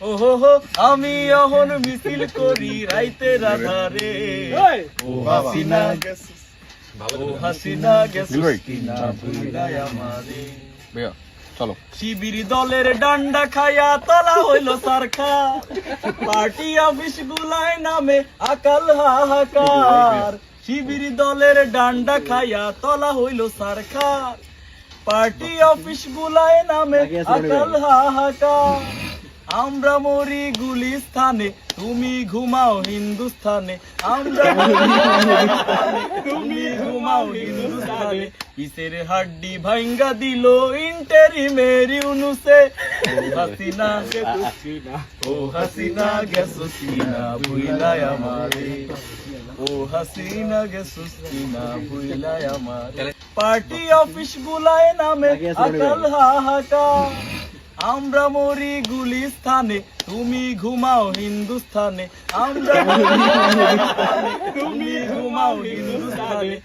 ওহো হো আমি অহন মিছিল করি রাইতে রাধারে ও হাসিনা গেছিস ও হাসিনা গেছিস কিনা ভুইলাই আমারে ভাইয়া চলো। শিবির দলের ডান্ডা খায়া তলা হইল সারখা পার্টি অফিস গুলায় নামে আকাল হাহাকার শিবির দলের ডান্ডা খায়া তলা হইল সারখা পার্টি অফিস গুলায় নামে আকাল হাহাকার আমরা মরি গুলিস্থানে তুমি ঘুমাও হিন্দুস্থানে আমরা তুমি ঘুমাও হিন্দুস্থানে কিসের হাড্ডি ভাঙ্গা দিল ইন্টারিমের ইউনুসে ও হাসিনা গেছস কিনা ভুইলাই আমারে ও হাসিনা গেছস কিনা ভুইলাই আমারে পার্টি অফিস গুলায় নামে আকাল হাহাকার আমরা মরি গুলিস্থানে তুমি ঘুমাও হিন্দুস্থানে আমরা তুমি ঘুমাও হিন্দুস্থানে